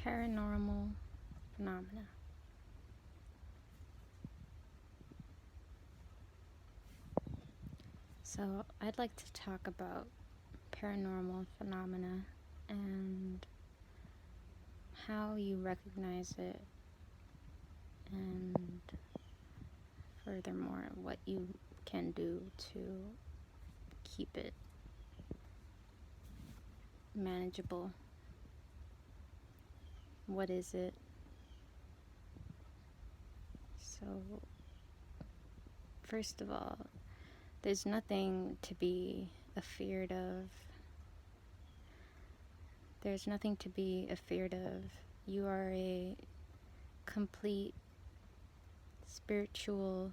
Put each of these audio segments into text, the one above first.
paranormal phenomena. So, I'd like to talk about paranormal phenomena and how you recognize it, and furthermore, what you can do to keep it manageable. What is it? So, first of all, there's nothing to be afeared of. There's nothing to be afeared of. You are a complete spiritual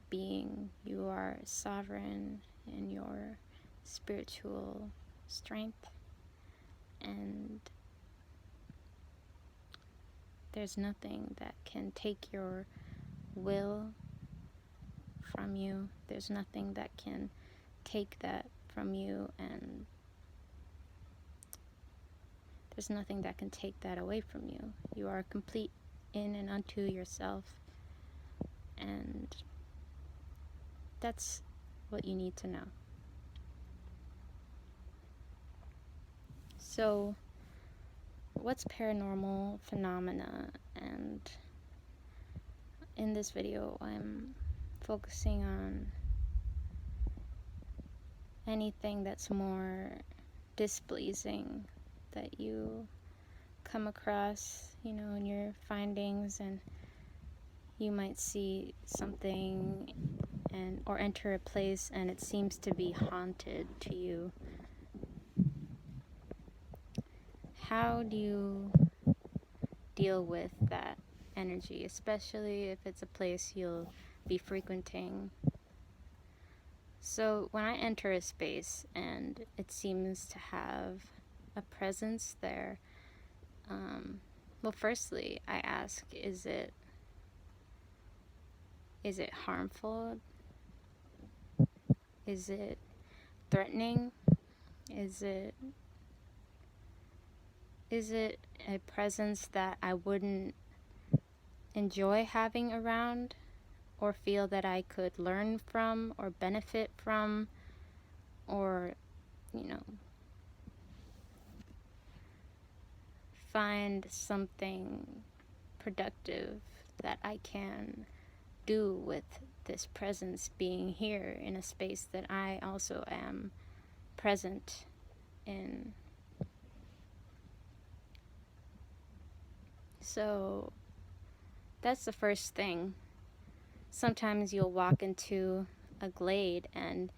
being. You are sovereign in your spiritual strength, and there's nothing that can take your will from you. There's nothing that can take that from you, and there's nothing that can take that away from you. You are complete in and unto yourself, and that's what you need to know. So, what's paranormal phenomena? And in this video, I'm focusing on anything that's more displeasing that you come across, in your findings, and you might see something or enter a place and it seems to be haunted to you. How do you deal with that energy, especially if it's a place you'll be frequenting? So when I enter a space and it seems to have a presence there, well, firstly, I ask, is it harmful? Is it threatening? Is it a presence that I wouldn't enjoy having around, or feel that I could learn from or benefit from, or find something productive that I can do with this presence being here in a space that I also am present in? So that's the first thing. Sometimes you'll walk into a glade and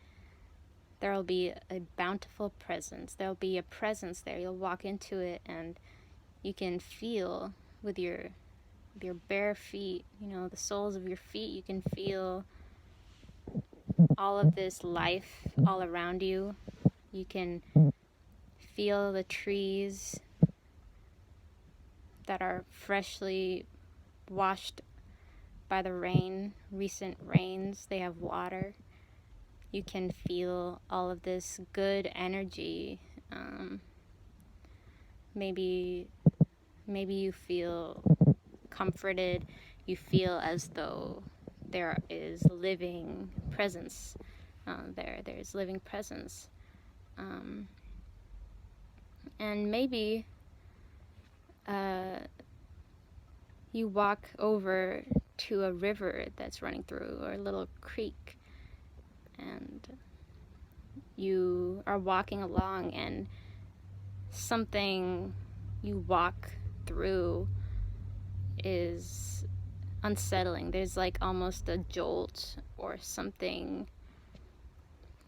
there'll be a bountiful presence. There'll be a presence there. You'll walk into it and you can feel with your bare feet, the soles of your feet, you can feel all of this life all around you. You can feel the trees that are freshly washed by the rain, recent rains. They have water. You can feel all of this good energy. Maybe you feel comforted. You feel as though there is living presence there. There's living presence. And maybe you walk over to a river that's running through, or a little creek, and you are walking along and something you walk through is unsettling. There's like almost a jolt or something,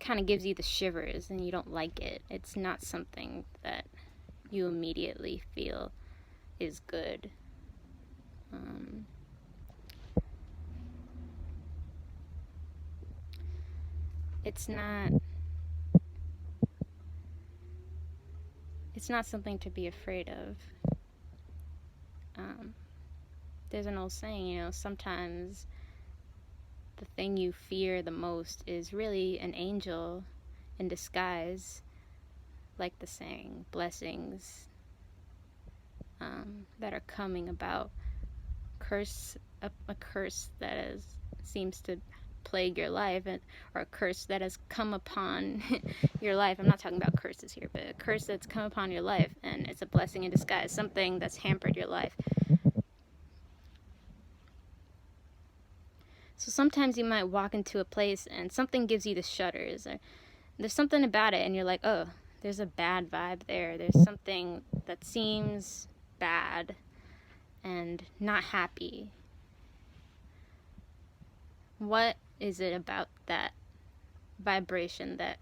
kind of gives you the shivers and you don't like it. It's not something that you immediately feel is good. It's not something to be afraid of. There's an old saying, sometimes the thing you fear the most is really an angel in disguise. Like the saying, blessings that are coming about. A curse that seems to plague your life, or a curse that has come upon your life. I'm not talking about curses here, but a curse that's come upon your life, and it's a blessing in disguise, something that's hampered your life. So sometimes you might walk into a place and something gives you the shudders, or there's something about it and you're like, oh, there's a bad vibe there. There's something that seems bad and not happy. What is it about that vibration that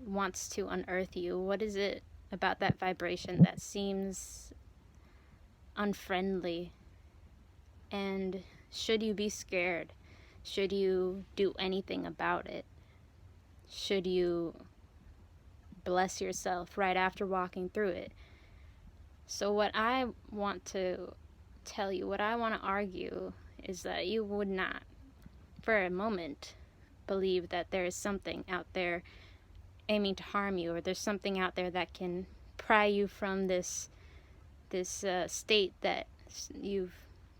wants to unearth you? What is it about that vibration that seems unfriendly? And should you be scared? Should you do anything about it? Should you bless yourself right after walking through it? So what I want to tell you, what I want to argue, is that you would not, for a moment, believe that there is something out there aiming to harm you, or there's something out there that can pry you from this state that you've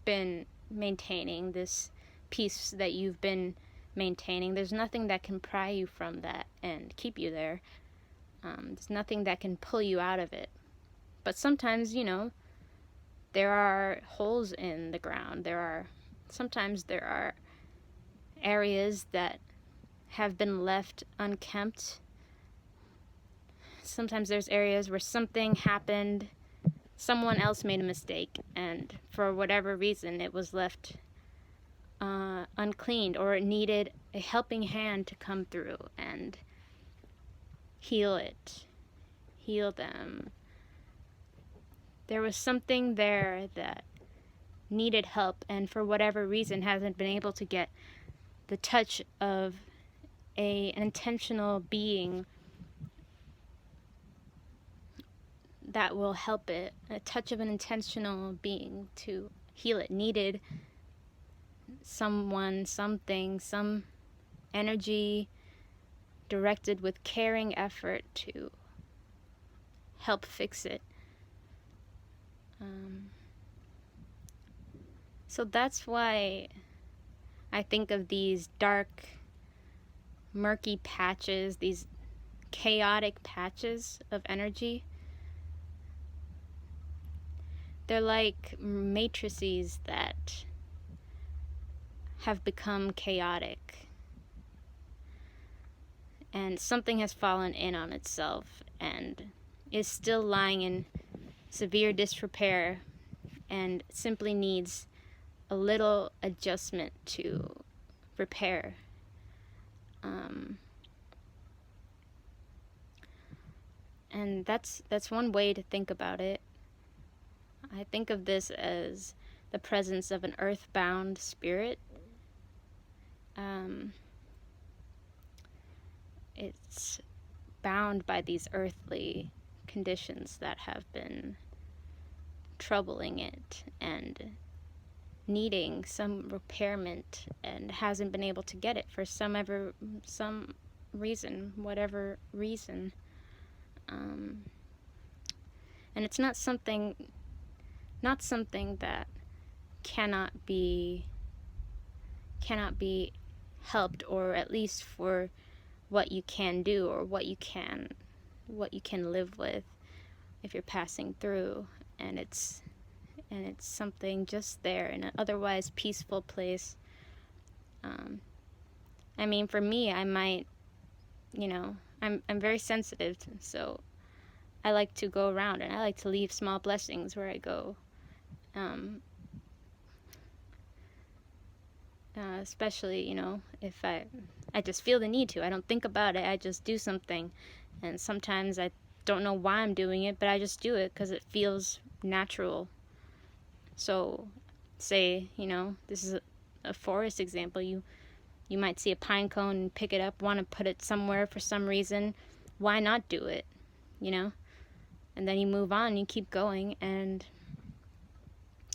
been maintaining, this peace that you've been maintaining. There's nothing that can pry you from that and keep you there. There's nothing that can pull you out of it. But sometimes, there are holes in the ground. Sometimes there are areas that have been left unkempt. Sometimes there's areas where something happened, someone else made a mistake, and for whatever reason it was left uncleaned, or it needed a helping hand to come through and heal them. There was something there that needed help, and for whatever reason hasn't been able to get the touch of an intentional being that will help it, a touch of an intentional being to heal it. Needed someone, something, some energy directed with caring effort to help fix it. So that's why I think of these dark, murky patches, these chaotic patches of energy. They're like matrices that have become chaotic, and something has fallen in on itself and is still lying in severe disrepair and simply needs a little adjustment to repair. And that's one way to think about it. I think of this as the presence of an earthbound spirit. It's bound by these earthly conditions that have been troubling it and needing some repairment, and hasn't been able to get it for some reason, whatever reason. And it's not something that cannot be helped, or at least for what you can do, or what you can live with if you're passing through, and it's something just there in an otherwise peaceful place. I mean, for me, I might, I'm very sensitive, so I like to go around and I like to leave small blessings where I go. Especially, if I just feel the need to. I don't think about it, I just do something. And sometimes I don't know why I'm doing it, but I just do it because it feels natural. So, say, this is a forest example. You might see a pine cone and pick it up, want to put it somewhere for some reason. Why not do it, And then you move on, you keep going, and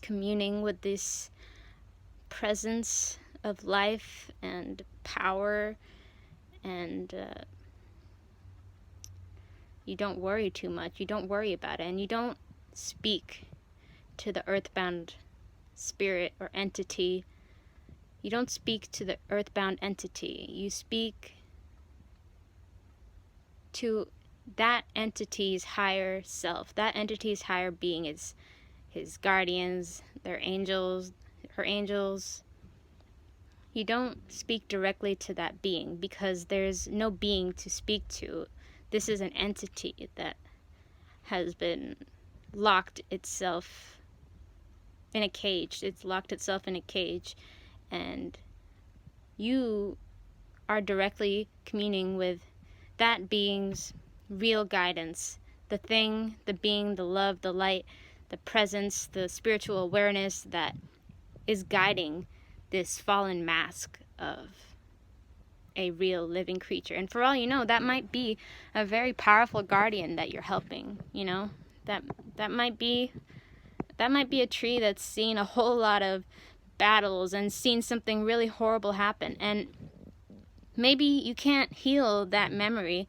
communing with this presence of life and power, and you don't worry too much. You don't worry about it, and you don't speak to the earthbound spirit or entity. You don't speak to the earthbound entity. You speak to that entity's higher self. That entity's higher being is his guardians, their angels, her angels. You don't speak directly to that being because there's no being to speak to. This is an entity that has been locked itself in a cage. It's locked itself in a cage, and you are directly communing with that being's real guidance. The thing, the being, the love, the light, the presence, the spiritual awareness that is guiding this fallen mask of a real living creature. And for all you know, that might be a very powerful guardian that you're helping, you know? That might be a tree that's seen a whole lot of battles and seen something really horrible happen. And maybe you can't heal that memory.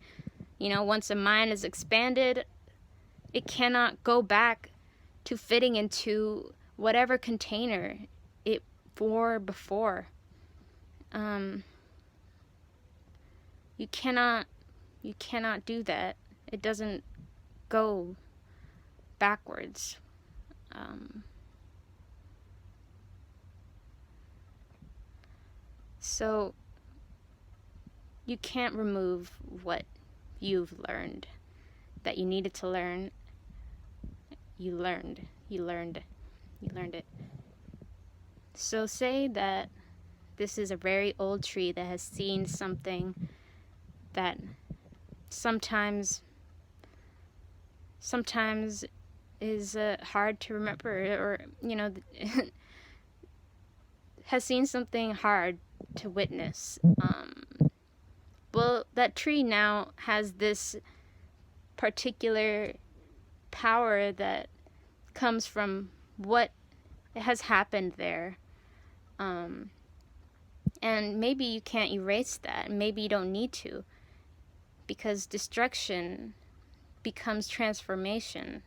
You know, once a mind is expanded, it cannot go back to fitting into whatever container it wore before. You cannot do that. It doesn't go backwards. So you can't remove what you've learned that you needed to learn. You learned it. So say that this is a very old tree that has seen something that sometimes is hard to remember, or, you know, has seen something hard to witness. Well, that tree now has this particular power that comes from what has happened there. And maybe you can't erase that. Maybe you don't need to, because destruction becomes transformation.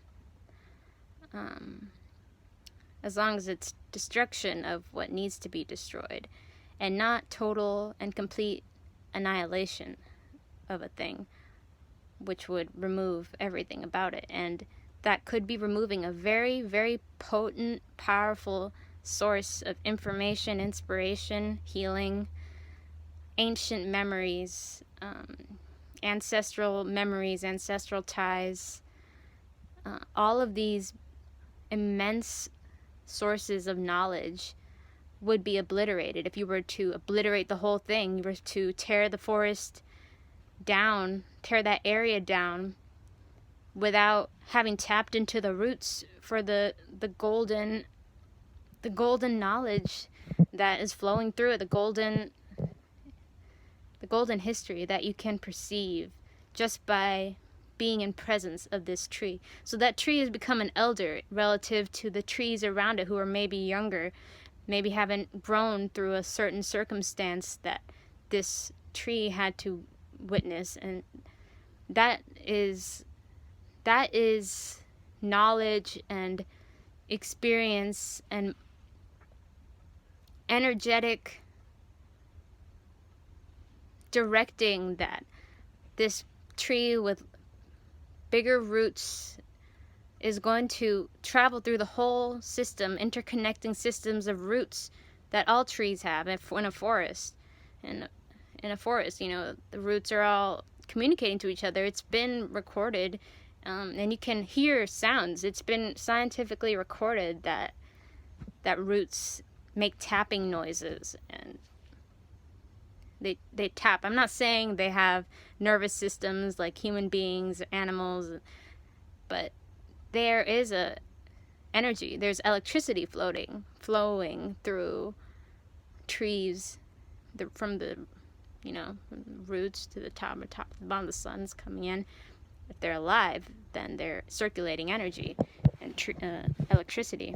As long as it's destruction of what needs to be destroyed, and not total and complete annihilation of a thing, which would remove everything about it. And that could be removing a very, very potent, powerful source of information, inspiration, healing, ancient memories, ancestral memories, ancestral ties. All of these immense sources of knowledge would be obliterated if you were to obliterate the whole thing. You were to tear the forest down, tear that area down, without having tapped into the roots for the golden knowledge that is flowing through it, the golden history that you can perceive just by being in presence of this tree. So that tree has become an elder relative to the trees around it, who are maybe younger, maybe haven't grown through a certain circumstance that this tree had to witness. And that is knowledge and experience and energetic directing that this tree with bigger roots is going to travel through the whole system, interconnecting systems of roots that all trees have in a forest. And in a forest, you know, the roots are all communicating to each other. It's been recorded, and you can hear sounds. It's been scientifically recorded that roots make tapping noises, and they tap. I'm not saying they have nervous systems like human beings, animals, but there is a energy. There's electricity flowing through trees, from the roots to the top to the bottom. The sun's coming in. If they're alive, then they're circulating energy and electricity.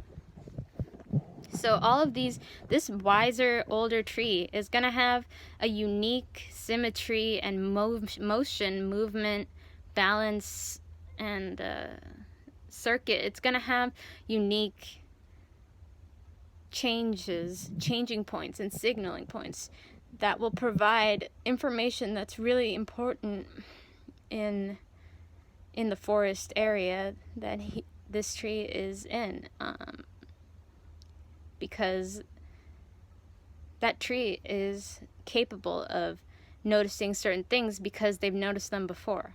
So all of this wiser, older tree is going to have a unique symmetry and motion, movement, balance, and circuit, it's going to have unique changing points and signaling points that will provide information that's really important in the forest area that this tree is in, because that tree is capable of noticing certain things because they've noticed them before.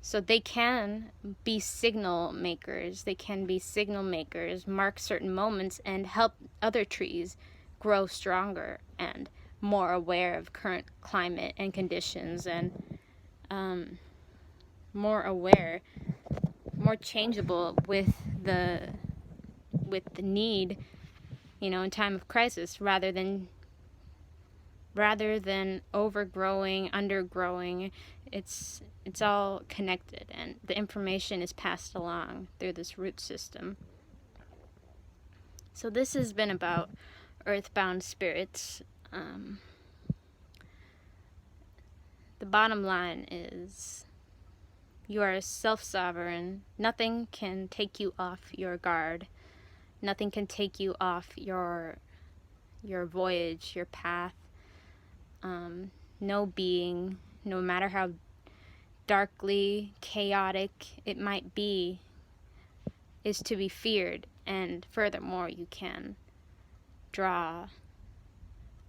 So they can be signal makers. They can be signal makers, mark certain moments, and help other trees grow stronger and more aware of current climate and conditions, and more aware, more changeable with the need, in time of crisis, rather than overgrowing, undergrowing. It's all connected, and the information is passed along through this root system. So this has been about earthbound spirits. The bottom line is, you are self-sovereign. Nothing can take you off your guard. Nothing can take you off your voyage, your path. No being, no matter how darkly chaotic it might be, is to be feared. And furthermore, you can draw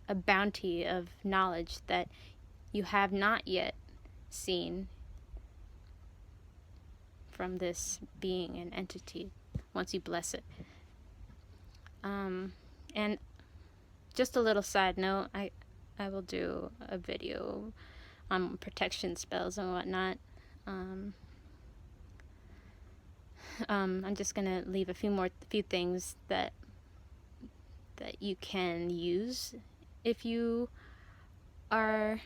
a bounty of knowledge that you have not yet seen from this being and entity once you bless it. And just a little side note, I will do a video on protection spells and whatnot. I'm just gonna leave a few things that you can use if you are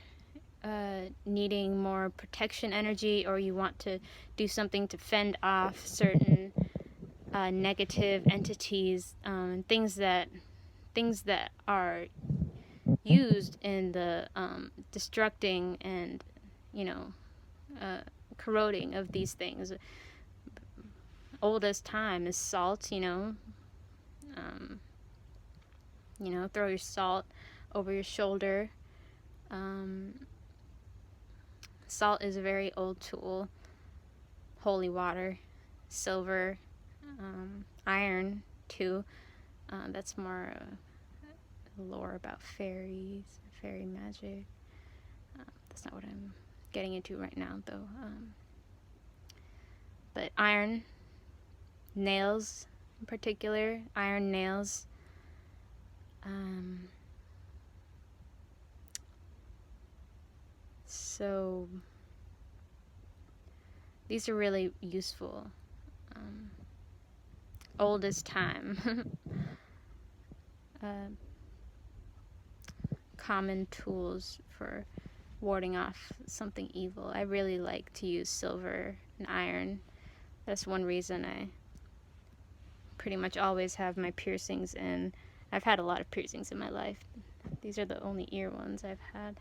needing more protection energy, or you want to do something to fend off certain negative entities, things that are used in the destructing and corroding of these things. Old as time is salt. Throw your salt over your shoulder. Salt is a very old tool. Holy water, silver, iron too. That's more lore about fairies, fairy magic. That's not what I'm getting into right now, though. But iron, nails in particular, iron nails. So these are really useful. Old as time. Common tools for warding off something evil. I really like to use silver and iron. That's one reason I pretty much always have my piercings in. I've had a lot of piercings in my life. These are the only ear ones I've had.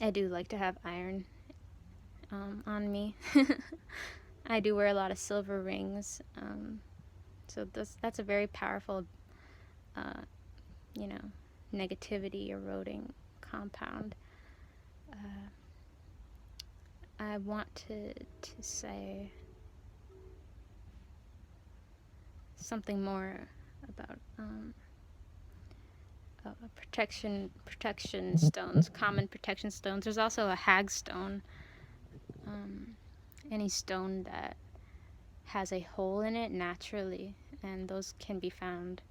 I do like to have iron on me. I do wear a lot of silver rings. So that's a very powerful, negativity eroding compound. I want to say something more about protection stones, common protection stones. There's also a hag stone. Any stone that has a hole in it naturally, and those can be found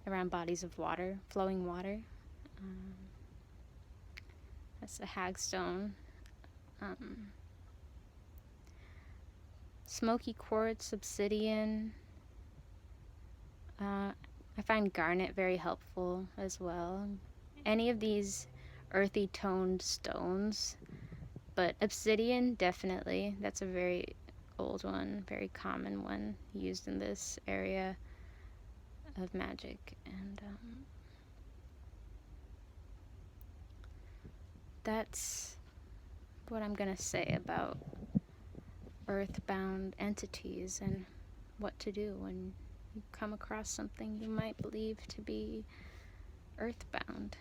around bodies of water, flowing water. That's a hag stone. Smoky quartz, obsidian. I find garnet very helpful as well. Any of these earthy toned stones, but obsidian, definitely. That's a very old one, very common one used in this area of magic. And that's what I'm gonna say about earthbound entities and what to do when you come across something you might believe to be earthbound.